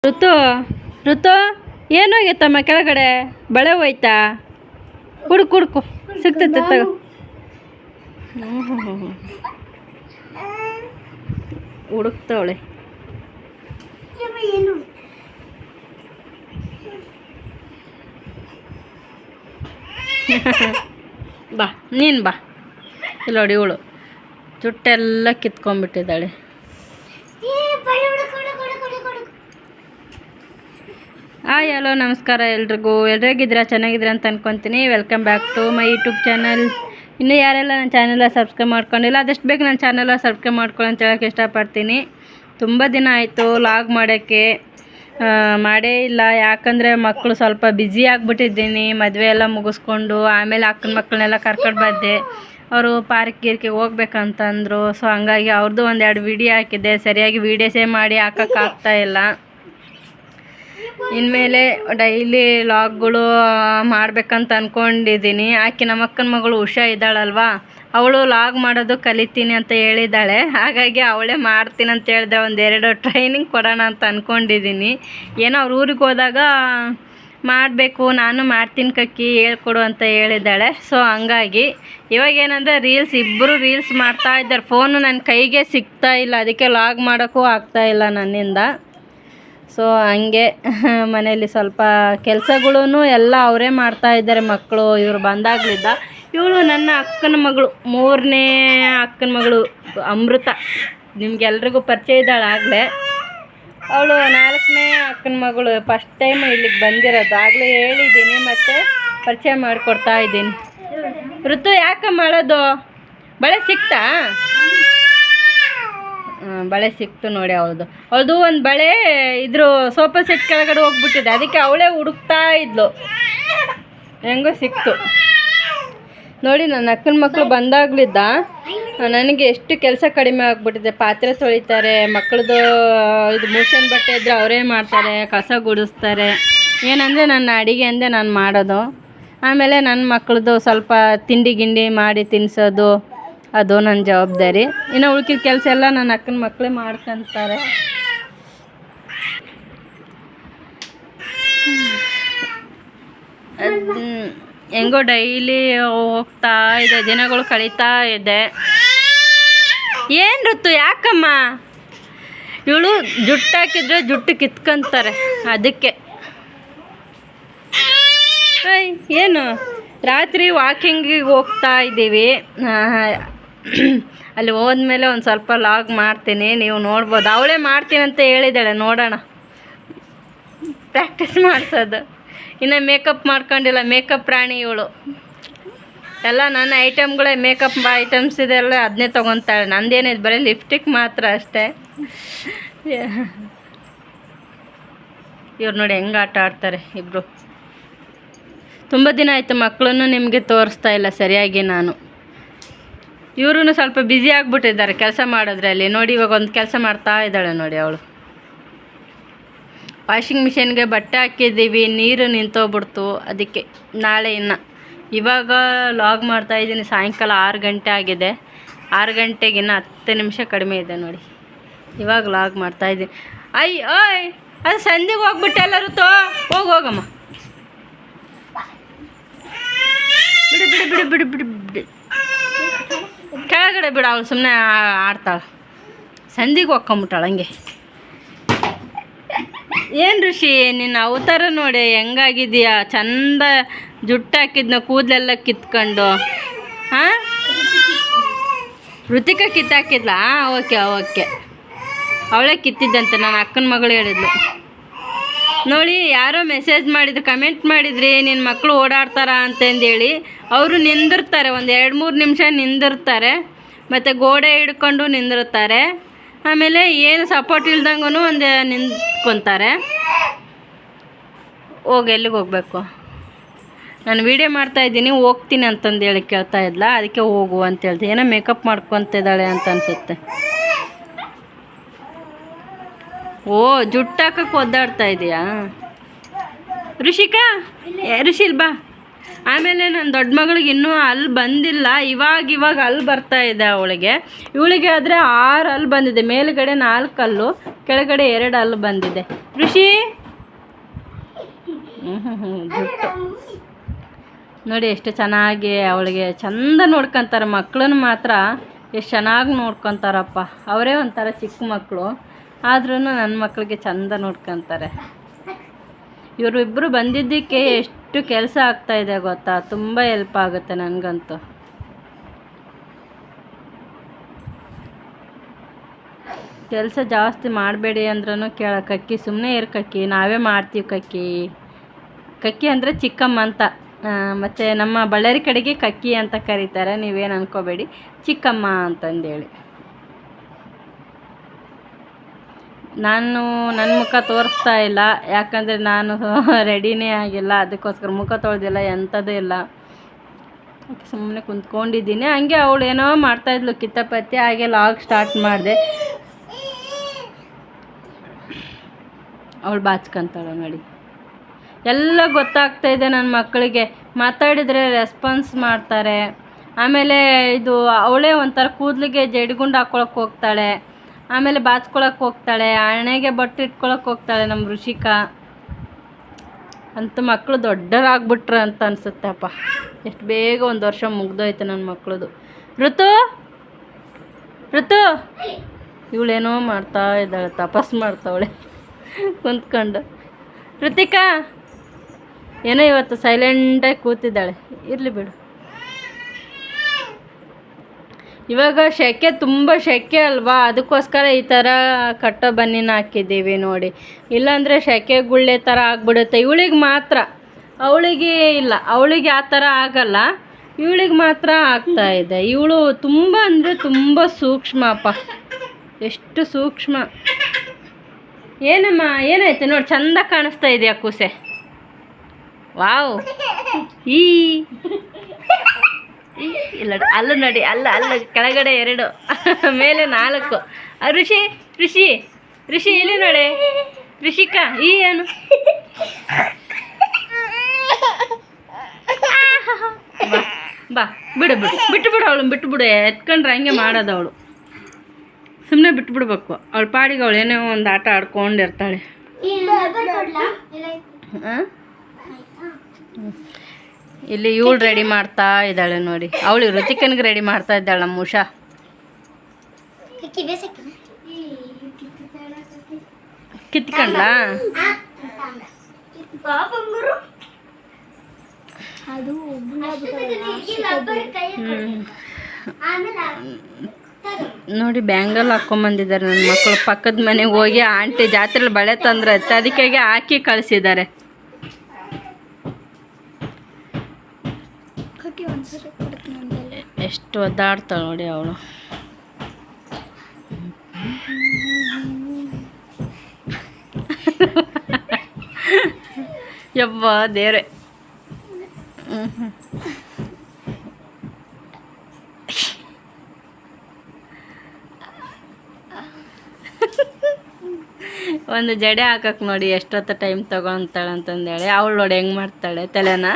ಋತು ಋತು ಏನೋಗೈತಮ್ಮ ಕೆಳಗಡೆ ಬಳೆ ಹೋಯ್ತಾ? ಹುಡುಕು ಸಿಗ್ತೈತೆ ತಗೋ. ಹುಡುಕ್ತವಳೆ. ಬಾ ನೀನು ಬಾ. ಇಲ್ಲ ನೋಡಿ ಇವಳು ಜುಟ್ಟೆಲ್ಲ ಕಿತ್ಕೊಂಡ್ಬಿಟ್ಟಿದ್ದಾಳೆ. ಹಾಯ್ ಹಲೋ ನಮಸ್ಕಾರ ಎಲ್ರಿಗೂ. ಹೇಗಿದ್ದೀರಾ? ಚೆನ್ನಾಗಿದ್ದೀರಾ ಅಂತ ಅನ್ಕೊತೀನಿ. Welcome back to my YouTube channel. ಇನ್ನೂ ಯಾರೆಲ್ಲ ನನ್ನ ಚಾನೆಲ್ಲ ಸಬ್ಸ್ಕ್ರೈಬ್ ಮಾಡ್ಕೊಂಡಿಲ್ಲ ಆದಷ್ಟು ಬೇಗ ನನ್ನ ಚಾನೆಲ್ಲ ಸಬ್ಸ್ಕ್ರೈಬ್ ಮಾಡ್ಕೊಳ್ಳಿ ಅಂತ ಹೇಳೋಕ್ಕೆ ಇಷ್ಟಪಡ್ತೀನಿ. ತುಂಬ ದಿನ ಆಯಿತು ಲಾಗ್ ಮಾಡೋಕ್ಕೆ, ಮಾಡೇ ಇಲ್ಲ. ಯಾಕಂದರೆ ಮಕ್ಕಳು ಸ್ವಲ್ಪ ಬ್ಯುಸಿ ಆಗಿಬಿಟ್ಟಿದ್ದೀನಿ. ಮದುವೆ ಎಲ್ಲ ಮುಗಿಸ್ಕೊಂಡು ಆಮೇಲೆ ಅಕ್ಕನ ಮಕ್ಕಳನ್ನೆಲ್ಲ ಕರ್ಕೊಂಡು ಬಂದೆ. ಅವರು ಪಾರ್ಕಿಗೆ ಹೋಗ್ಬೇಕಂತಂದರು. ಸೊ ಹಂಗಾಗಿ ಅವ್ರದ್ದು ಒಂದೆರಡು ವೀಡಿಯೋ ಹಾಕಿದ್ದೆ. ಸರಿಯಾಗಿ ವೀಡಿಯೋಸೇ ಮಾಡಿ ಹಾಕೋಕ್ಕಾಗ್ತಾಯಿಲ್ಲ. ಇನ್ಮೇಲೆ ಡೈಲಿ ಲಾಗ್ಗಳು ಮಾಡ್ಬೇಕಂತ ಅಂದ್ಕೊಂಡಿದ್ದೀನಿ. ಆಕೆ ನಮ್ಮ ಅಕ್ಕನ ಮಗಳು ಉಷಾ ಇದ್ದಾಳಲ್ವ, ಅವಳು ಲಾಗ್ ಮಾಡೋದು ಕಲಿತೀನಿ ಅಂತ ಹೇಳಿದ್ದಾಳೆ. ಹಾಗಾಗಿ ಅವಳೇ ಮಾಡ್ತೀನಿ ಅಂತ ಹೇಳಿದೆ. ಒಂದೆರಡು ಟ್ರೈನಿಂಗ್ ಕೊಡೋಣ ಅಂತ ಅಂದ್ಕೊಂಡಿದ್ದೀನಿ. ಏನೋ ಅವ್ರ ಊರಿಗೆ ಹೋದಾಗ ಮಾಡಬೇಕು, ನಾನು ಮಾಡ್ತೀನಿ ಕಕ್ಕಿ ಹೇಳ್ಕೊಡು ಅಂತ ಹೇಳಿದ್ದಾಳೆ. ಸೊ ಹಂಗಾಗಿ ಇವಾಗ ಏನಂದರೆ ಇಬ್ಬರು ರೀಲ್ಸ್ ಮಾಡ್ತಾ ಇದ್ದಾರೆ. ಫೋನು ನನ್ನ ಕೈಗೆ ಸಿಗ್ತಾ ಇಲ್ಲ, ಅದಕ್ಕೆ ಲಾಗ್ ಮಾಡೋಕ್ಕೂ ಆಗ್ತಾಯಿಲ್ಲ ನನ್ನಿಂದ. ಸೊ ಹಂಗೆ ಮನೇಲಿ ಸ್ವಲ್ಪ ಕೆಲಸಗಳೂ ಎಲ್ಲ ಅವರೇ ಮಾಡ್ತಾಯಿದ್ದಾರೆ ಮಕ್ಕಳು. ಇವರು ಬಂದಾಗಲಿದ್ದ ಇವಳು ನನ್ನ ಅಕ್ಕನ ಮಗಳು, 3ನೇ ಅಕ್ಕನ ಮಗಳು ಅಮೃತ. ನಿಮ್ಗೆಲ್ರಿಗೂ ಪರಿಚಯ ಇದ್ದಾಳೆ ಆಗಲೇ. ಅವಳು 4ನೇ ಅಕ್ಕನ ಮಗಳು. ಫಸ್ಟ್ ಟೈಮ್ ಇಲ್ಲಿಗೆ ಬಂದಿರೋದು. ಆಗಲೇ ಹೇಳಿದ್ದೀನಿ, ಮತ್ತು ಪರಿಚಯ ಮಾಡಿಕೊಡ್ತಾ ಇದ್ದೀನಿ. ಋತು ಯಾಕೆ ಮಾಡೋದು? ಬಳೆ ಸಿಕ್ತಾ? ಬಳೆ ಸಿಕ್ತು ನೋಡಿ. ಅವಳದು ಒಂದು ಬಳೆ ಇದ್ರ ಸೋಫಾ ಸೆಟ್ ಕೆಳಗಡೆ ಹೋಗ್ಬಿಟ್ಟಿದೆ. ಅದಕ್ಕೆ ಅವಳೇ ಹುಡುಕ್ತಾ ಇದ್ಲು, ಹೆಂಗೋ ಸಿಕ್ತು ನೋಡಿ. ನನ್ನ ಅಕ್ಕನ ಮಕ್ಕಳು ಬಂದಾಗಲಿದ್ದ ನನಗೆ ಎಷ್ಟು ಕೆಲಸ ಕಡಿಮೆ ಆಗಿಬಿಟ್ಟಿದೆ. ಪಾತ್ರೆ ತೊಳಿತಾರೆ, ಮಕ್ಕಳದು ಇದು ಮೋಷನ್ ಬಟ್ಟೆ ಇದ್ದರೆ ಅವರೇ ಮಾಡ್ತಾರೆ, ಕಸ ಗುಡಿಸ್ತಾರೆ. ಏನಂದರೆ ನನ್ನ ಅಡಿಗೆ ಅಂದೆ ನಾನು ಮಾಡೋದು. ಆಮೇಲೆ ನನ್ನ ಮಕ್ಕಳದು ಸ್ವಲ್ಪ ತಿಂಡಿ ಗಿಂಡಿ ಮಾಡಿ ತಿನ್ನಿಸೋದು, ಅದು ನನ್ನ ಜವಾಬ್ದಾರಿ. ಇನ್ನು ಉಳ್ಕಿದ ಕೆಲಸ ಎಲ್ಲ ನನ್ನ ಅಕ್ಕನ ಮಕ್ಕಳೇ ಮಾಡ್ಕೊತಾರೆ. ಹೆಂಗೋ ಡೈಲಿ ಹೋಗ್ತಾ ಇದೆ, ದಿನಗಳು ಕಳೀತಾ ಇದೆ. ಏನು ಋತು ಯಾಕಮ್ಮ? ಇವಳು ಜುಟ್ಟು ಹಾಕಿದ್ರೆ ಜುಟ್ಟು ಕಿತ್ಕೊಂತಾರೆ, ಅದಕ್ಕೆ. ಏನು ರಾತ್ರಿ ವಾಕಿಂಗಿಗೆ ಹೋಗ್ತಾ ಇದ್ದೀವಿ. ಅಲ್ಲಿ ಹೋದ್ಮೇಲೆ ಒಂದು ಸ್ವಲ್ಪ ಲಾಗ್ ಮಾಡ್ತೀನಿ, ನೀವು ನೋಡ್ಬೋದು. ಅವಳೇ ಮಾಡ್ತೀನಿ ಅಂತ ಹೇಳಿದ್ದಾಳೆ, ನೋಡೋಣ. ಪ್ರಾಕ್ಟೀಸ್ ಮಾಡಿಸೋದು. ಇನ್ನು ಮೇಕಪ್ ಮಾಡ್ಕೊಂಡಿಲ್ಲ, ಮೇಕಪ್ ರಾಣಿ ಇವಳು. ಎಲ್ಲ ನನ್ನ ಐಟಮ್ಗಳೇ, ಮೇಕಪ್ ಐಟಮ್ಸ್ ಇದೆಲ್ಲ ಅದನ್ನೇ ತೊಗೊತಾಳೆ. ನಂದೇನಿದೆ ಬರೀ ಲಿಪ್ಸ್ಟಿಕ್ ಮಾತ್ರ ಅಷ್ಟೇ. ಇವ್ರು ನೋಡಿ ಹೆಂಗೆ ಆಟ ಆಡ್ತಾರೆ ಇಬ್ಬರು. ತುಂಬ ದಿನ ಆಯಿತು ಮಕ್ಕಳನ್ನು ನಿಮಗೆ ತೋರಿಸ್ತಾ ಇಲ್ಲ ಸರಿಯಾಗಿ ನಾನು. ಇವರು ಸ್ವಲ್ಪ ಬ್ಯುಸಿ ಆಗಿಬಿಟ್ಟಿದ್ದಾರೆ ಕೆಲಸ ಮಾಡೋದ್ರಲ್ಲಿ. ನೋಡಿ ಇವಾಗ ಒಂದು ಕೆಲಸ ಮಾಡ್ತಾ ಇದ್ದಾಳೆ ನೋಡಿ ಅವಳು. ವಾಷಿಂಗ್ ಮಿಷಿನ್ಗೆ ಬಟ್ಟೆ ಹಾಕಿದ್ದೀವಿ, ನೀರು ನಿಂತೋಗ್ಬಿಡ್ತು. ಅದಕ್ಕೆ ನಾಳೆ ಇವಾಗ ಲಾಗ್ ಮಾಡ್ತಾಯಿದ್ದೀನಿ. ಸಾಯಂಕಾಲ 6 ಗಂಟೆ ಆಗಿದೆ. 6 ಗಂಟೆಗೆ ಇನ್ನೂ 10 ನಿಮಿಷ ಕಡಿಮೆ ಇದೆ ನೋಡಿ. ಇವಾಗ ಲಾಗ್ ಮಾಡ್ತಾಯಿದ್ದೀನಿ. ಓಯ್ ಅದು ಸಂಧಿಗೆ ಹೋಗ್ಬಿಟ್ಟೆ ಎಲ್ಲರೂ ಹೋಗಮ್ಮ. ಬಿಡು ಕೆಳಗಡೆ ಬಿಡು. ಅವಳು ಸುಮ್ಮನೆ ಆಡ್ತಾಳೆ. ಸಂಧಿಗೆ ಹೋಗ್ಕೊಂಬಿಟ್ಟಾಳೆ ಹಂಗೆ. ಏನು ಋಷಿ ನಿನ್ನ ಅವತಾರ ನೋಡಿ ಹೆಂಗಾಗಿದೆಯಾ? ಚಂದ ಜುಟ್ಟು ಹಾಕಿದ್ನ, ಕೂದಲೆಲ್ಲ ಕಿತ್ಕೊಂಡು. ಹಾಂ, ಋತಿಕಾ ಕಿತ್ತಾಕಿದ್ಲಾ? ಓಕೆ ಅವಳೇ ಕಿತ್ತಿದ್ದಂತೆ, ನನ್ನ ಅಕ್ಕನ ಮಗಳು ಹೇಳಿದ್ಲು ನೋಡಿ. ಯಾರೋ ಮೆಸೇಜ್ ಮಾಡಿದ್ರು, ಕಮೆಂಟ್ ಮಾಡಿದ್ರಿ, ನಿನ್ನ ಮಕ್ಕಳು ಓಡಾಡ್ತಾರ ಅಂತಂದೇಳಿ. ಅವರು ನಿಂದಿರ್ತಾರೆ, ಒಂದು 2-3 ನಿಮಿಷ ನಿಂದಿರ್ತಾರೆ, ಮತ್ತು ಗೋಡೆ ಹಿಡ್ಕೊಂಡು ನಿಂದಿರ್ತಾರೆ. ಆಮೇಲೆ ಏನು ಸಪೋರ್ಟ್ ಇಲ್ದಂಗೂ ಒಂದು ನಿಂತ್ಕೊತಾರೆ. ಎಲ್ಲಿಗೆ ಹೋಗಬೇಕು? ನಾನು ವೀಡಿಯೋ ಮಾಡ್ತಾಯಿದ್ದೀನಿ, ಹೋಗ್ತೀನಿ ಅಂತಂದೇಳಿ ಕೇಳ್ತಾ ಇದ್ಲ. ಅದಕ್ಕೆ ಹೋಗು ಅಂತ ಹೇಳ್ತೀನಿ. ಏನೋ ಮೇಕಪ್ ಮಾಡ್ಕೊತಿದ್ದಾಳೆ ಅಂತ ಅನಿಸುತ್ತೆ. ಜುಟ್ಟು ಹಾಕಕ್ಕೆ ಒದ್ದಾಡ್ತಾ ಇದೆಯಾ ಋಷಿಕಾ? ಋಷಿಲ್ ಬಾ. ಆಮೇಲೆ ನನ್ನ ದೊಡ್ಡ ಮಗಳಿಗೆ ಇನ್ನೂ ಅಲ್ಲಿ ಬಂದಿಲ್ಲ. ಇವಾಗ ಅಲ್ಲಿ ಬರ್ತಾ ಇದೆ ಅವಳಿಗೆ. ಇವಳಿಗೆ ಆದರೆ 6 ಅಲ್ಲಿ ಬಂದಿದೆ. ಮೇಲುಗಡೆ 4 ಅಲ್ಲು, ಕೆಳಗಡೆ 2 ಹಲ್ಲು ಬಂದಿದೆ. ಋಷಿ ಜುಟ್ಟು ನೋಡಿ ಎಷ್ಟು ಚೆನ್ನಾಗಿ ಅವಳಿಗೆ ಚಂದ ನೋಡ್ಕೊತಾರೆ. ಮಕ್ಕಳನ್ನ ಮಾತ್ರ ಎಷ್ಟು ಚೆನ್ನಾಗಿ ನೋಡ್ಕೊತಾರಪ್ಪ. ಅವರೇ ಒಂಥರ ಚಿಕ್ಕ ಮಕ್ಕಳು, ಆದ್ರೂ ನನ್ನ ಮಕ್ಕಳಿಗೆ ಚಂದ ನೋಡ್ಕೊತಾರೆ. ಇವರು ಇಬ್ಬರು ಬಂದಿದ್ದಕ್ಕೆ ಎಷ್ಟು ಕೆಲಸ ಆಗ್ತಾಯಿದೆ ಗೊತ್ತಾ, ತುಂಬ ಹೆಲ್ಪ್ ಆಗುತ್ತೆ ನನಗಂತೂ. ಕೆಲಸ ಜಾಸ್ತಿ ಮಾಡಬೇಡಿ ಅಂದ್ರೂ ಕಕ್ಕಿ ಸುಮ್ಮನೆ ಇರು ಕಕ್ಕಿ, ನಾವೇ ಮಾಡ್ತೀವಿ ಕಕ್ಕಿ. ಕಕ್ಕಿ ಅಂದರೆ ಚಿಕ್ಕಮ್ಮ ಅಂತ, ಮತ್ತು ನಮ್ಮ ಬಳ್ಳಾರಿ ಕಡೆಗೆ ಕಕ್ಕಿ ಅಂತ ಕರೀತಾರೆ, ನೀವೇನು ಅನ್ಕೋಬೇಡಿ, ಚಿಕ್ಕಮ್ಮ ಅಂತಂದೇಳಿ. ನಾನು ನನ್ನ ಮುಖ ತೋರಿಸ್ತಾ ಇಲ್ಲ, ಯಾಕಂದರೆ ನಾನು ರೆಡಿನೇ ಆಗಿಲ್ಲ, ಅದಕ್ಕೋಸ್ಕರ ಮುಖ ತೊಳೆದಿಲ್ಲ, ಎಂಥದ್ದು ಇಲ್ಲ. ಸುಮ್ಮನೆ ಕುಂತ್ಕೊಂಡಿದ್ದೀನಿ. ಹಂಗೆ ಅವಳು ಏನೋ ಮಾಡ್ತಾಯಿದ್ಲು ಕಿತ್ತಪತ್ತಿ, ಹಾಗೆ ಲಾಗ್ ಸ್ಟಾರ್ಟ್ ಮಾಡಿದೆ. ಅವಳು ಬಾಚ್ಕೊಂತಾಳೆ ನೋಡಿ. ಎಲ್ಲ ಗೊತ್ತಾಗ್ತಾಯಿದೆ ನನ್ನ ಮಕ್ಕಳಿಗೆ. ಮಾತಾಡಿದರೆ ರೆಸ್ಪಾನ್ಸ್ ಮಾಡ್ತಾರೆ. ಆಮೇಲೆ ಇದು ಅವಳೇ ಒಂಥರ ಕೂದಲಿಗೆ ಜಡಿಗುಂಡು ಹಾಕ್ಕೊಳಕ್ಕೆ ಹೋಗ್ತಾಳೆ, ಆಮೇಲೆ ಬಾಚ್ಕೊಳಕ್ಕೆ ಹೋಗ್ತಾಳೆ, ಹಣೆಗೆ ಬಟ್ಟೆ ಇಟ್ಕೊಳಕ್ಕೆ ಹೋಗ್ತಾಳೆ ನಮ್ಮ ಋಷಿಕಾ. ಅಂಥ ಮಕ್ಕಳು ದೊಡ್ಡರಾಗ್ಬಿಟ್ರು ಅಂತ ಅನಿಸುತ್ತಪ್ಪ. ಎಷ್ಟು ಬೇಗ 1 ವರ್ಷ ಮುಗ್ದೋಯ್ತು ನನ್ನ ಮಕ್ಕಳದು. ಋತು ಇವಳೇನೋ ಮಾಡ್ತಾ ಇದ್ದಾಳೆ, ತಪಸ್ ಮಾಡ್ತಾವಳೆ ಕುಂತ್ಕೊಂಡು. ಋತಿಕಾ ಏನೋ ಇವತ್ತು ಸೈಲೆಂಟಾಗಿ ಕೂತಿದ್ದಾಳೆ, ಇರಲಿ ಬಿಡು. ಇವಾಗ ಸೆಕೆ, ತುಂಬ ಸೆಕೆ ಅಲ್ವಾ, ಅದಕ್ಕೋಸ್ಕರ ಈ ಥರ ಕಟ್ಟೋ ಬನ್ನಿನ ಹಾಕಿದ್ದೀವಿ ನೋಡಿ. ಇಲ್ಲಾಂದರೆ ಸೆಕೆ ಗುಳ್ಳೆ ಥರ ಆಗಿಬಿಡುತ್ತೆ ಇವಳಿಗೆ ಮಾತ್ರ. ಅವಳಿಗೆ ಇಲ್ಲ, ಅವಳಿಗೆ ಆ ಥರ ಆಗಲ್ಲ, ಇವಳಿಗೆ ಮಾತ್ರ ಆಗ್ತಾಯಿದೆ. ಇವಳು ತುಂಬ ಅಂದರೆ ತುಂಬ ಸೂಕ್ಷ್ಮ ಅಪ್ಪ, ಎಷ್ಟು ಸೂಕ್ಷ್ಮ. ಏನಮ್ಮ ಏನಾಯ್ತು ನೋಡಿ, ಚಂದ ಕಾಣಿಸ್ತಾ ಇದೆಯಾ ಕೂಸೆ. ವಾವ್, ಇಲ್ಲ ಅಲ್ಲ ನೋಡಿ, ಅಲ್ಲ ಕೆಳಗಡೆ 2 ಮೇಲೆ 4. ಋಷಿ ಇಲ್ಲಿ ನೋಡಿ. ಋಷಿಕಾ ಏನು ಬಾ ಬಿಟ್ಟು ಅವಳು ಬಿಟ್ಬಿಡು. ಎತ್ಕೊಂಡ್ರೆ ಹಂಗೆ ಮಾಡೋದು ಅವಳು. ಸುಮ್ಮನೆ ಬಿಟ್ಬಿಡ್ಬೇಕು. ಅವಳ ಪಾಡಿಗೆ ಅವಳು ಏನೋ ಒಂದು ಆಟ ಆಡ್ಕೊಂಡಿರ್ತಾಳೆ. ಇಲ್ಲಿ ಇವಳು ರೆಡಿ ಮಾಡ್ತಾ ಇದ್ದಾಳೆ ನೋಡಿ. ಅವಳು ಋತಿಕನಿಗೆ ರೆಡಿ ಮಾಡ್ತಾ ಇದ್ದಾಳೆ ನಮ್ಮ ಉಷಾ. ಕಿತ್ಕೊಂಡ ನೋಡಿ. ಬ್ಯಾಂಗಲ್ ಹಾಕ್ಕೊಂಬಂದಿದ್ದಾರೆ ನನ್ನ ಮಕ್ಕಳು. ಪಕ್ಕದ ಮನೆಗೆ ಹೋಗಿ ಆಂಟಿ ಜಾತ್ರೆಲಿ ಬಳೆ ತಂದ್ರೆ ಅದಕ್ಕೆ ಹಾಕಿ ಕಳಿಸಿದ್ದಾರೆ. ಎಷ್ಟು ಒದ್ದಾಡ್ತಾಳೆ ನೋಡಿ ಅವಳು. ಯವ್ವ ದೇವ್ರೆ. ಒಂದು ಜಡೆ ಹಾಕಕ್ಕೆ ನೋಡಿ ಎಷ್ಟೊತ್ತು ಟೈಮ್ ತೊಗೊತಾಳೆ ಅಂತಂದೇಳಿ. ಅವಳು ನೋಡಿ ಹೆಂಗೆ ಮಾಡ್ತಾಳೆ ತಲೆನ.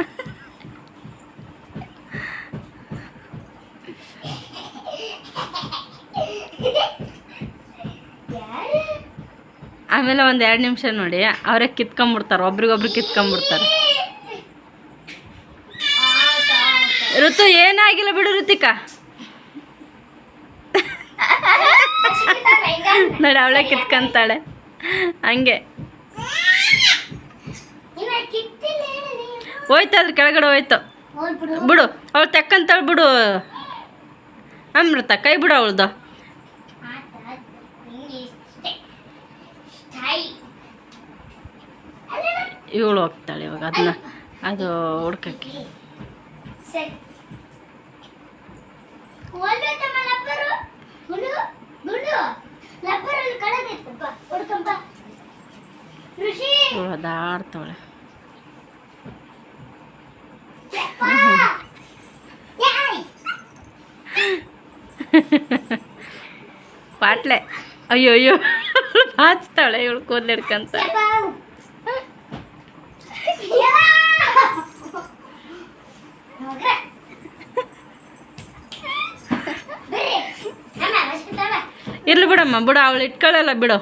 ಆಮೇಲೆ ಒಂದು 2 ನಿಮಿಷ ನೋಡಿ ಅವರೇ ಕಿತ್ಕೊಂಡ್ಬಿಡ್ತಾರೆ, ಒಬ್ರಿಗೊಬ್ರು ಕಿತ್ಕೊಂಡ್ಬಿಡ್ತಾರೆ. ಋತು ಏನಾಗಿಲ್ಲ ಬಿಡು ಋತಿಕಾ. ನೋಡಿ ಅವಳೇ ಕಿತ್ಕೊಂತಾಳೆ ಹಂಗೆ. ಹೋಯ್ತು ಅದ್ರ ಕೆಳಗಡೆ ಹೋಯ್ತು ಬಿಡು. ಅವಳು ತೆಕ್ಕಂತಾಳೆ ಬಿಡು ಅಮೃತ, ಕೈ ಬಿಡು ಅವಳ್ದು. ಇವಳು ಹೋಗ್ತಾಳೆ ಇವಾಗ ಅದನ್ನ ಅದು ಹುಡ್ಕಕ್ಕೆ. ಓದಾಡ್ತಾಳೆ. ಪಾಟ್ಲೆ ಅಯ್ಯೋ ಬಾಚ್ತಾಳೆ ಇವಳು ಕೂದಲಿಡ್ಕಂತ. ಇರ್ಲಿ ಬಿಡಮ್ಮ ಬಿಡು, ಅವಳು ಇಟ್ಕೊಳ್ಳಲ್ಲ ಬಿಡು.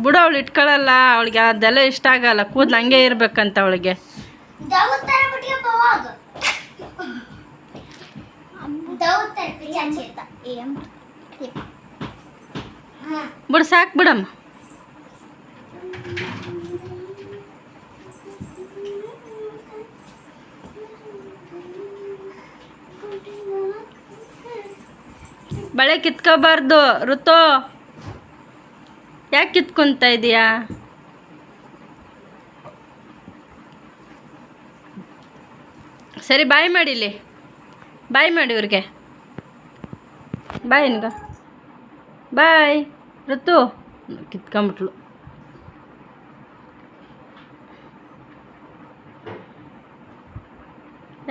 ಬಿಡು, ಅವಳು ಇಟ್ಕೊಳ್ಳಲ್ಲ, ಅವಳಿಗೆ ಅದೆಲ್ಲ ಇಷ್ಟ ಆಗಲ್ಲ, ಕೂದಲು ಹಂಗೆ ಇರ್ಬೇಕಂತ ಅವಳಿಗೆ. ಬಿಡು ಸಾಕು ಬಿಡಮ್ಮ. ಬಳೆ ಕಿತ್ಕೋಬಾರ್ದು ಋತು. ಯಾಕೆ ಕಿತ್ಕೊಂತ ಇದೀಯಾ? ಸರಿ ಬಾಯ್ ಮಾಡಿಲಿ, ಬಾಯ್ ಮಾಡಿ ಇವ್ರಿಗೆ. ಬಾಯ್ ನಿನ್ಗ ಬಾಯ್. ಋತು ಕಿತ್ಕೊಂಬಿಟ್ಲು.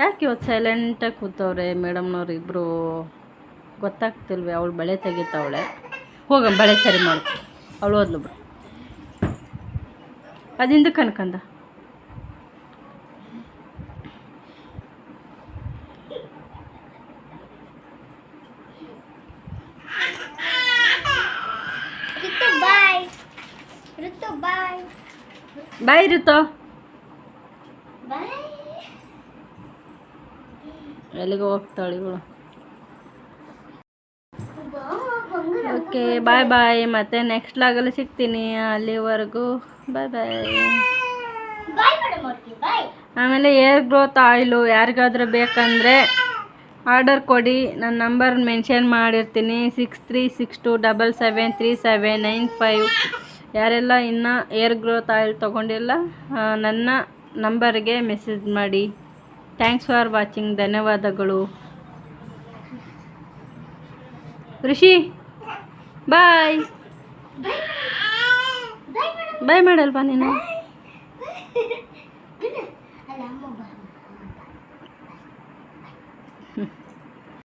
ಯಾಕೆ ಇವತ್ತು ಸೈಲೆಂಟಾಗಿ ಕೂತವ್ರೆ ಮೇಡಮ್ನವ್ರು ಇಬ್ಬರು? ಗೊತ್ತಾಗ್ತಿಲ್ವೇ? ಅವಳು ಬಳೆ ತೆಗಿತಾವಳೆ. ಹೋಗಮ್ಮ ಬಳೆ ಸರಿ ಮಾಡು. ಅವಳು ಓದ್ಲು ಬಿಡು. ಅದಿಂದ ಕನ್ಕಂದ ಬಾಯ್ ಋತು. ಎಲ್ಲಿಗೆ ಹೋಗ್ತಾಳೆ ಇವಳು? ಓಕೆ ಬಾಯ್ ಬಾಯ್. ಮತ್ತೆ ನೆಕ್ಸ್ಟ್ ಲಾಗಲ್ಲಿ ಸಿಗ್ತೀನಿ. ಅಲ್ಲಿವರೆಗೂ ಬಾಯ್ ಬಾಯ್. ಆಮೇಲೆ ಏರ್ ಗ್ರೋತ್ ಆಯಿಲು ಯಾರಿಗಾದ್ರೂ ಬೇಕಂದರೆ ಆರ್ಡರ್ ಕೊಡಿ. ನನ್ನ ನಂಬರ್ ಮೆನ್ಷನ್ ಮಾಡಿರ್ತೀನಿ 6362773795. ಯಾರೆಲ್ಲ ಇನ್ನೂ ಏರ್ ಗ್ರೋತ್ ಆಯಿಲ್ ತೊಗೊಂಡಿಲ್ಲ ನನ್ನ ನಂಬರ್ಗೆ ಮೆಸೇಜ್ ಮಾಡಿ. Thanks for watching. ಧನ್ಯವಾದಗಳು. ಋಷಿ ಬಾಯ್. ಬಾಯ್ ಮಾಡಲ್ವಾ ನೀನು?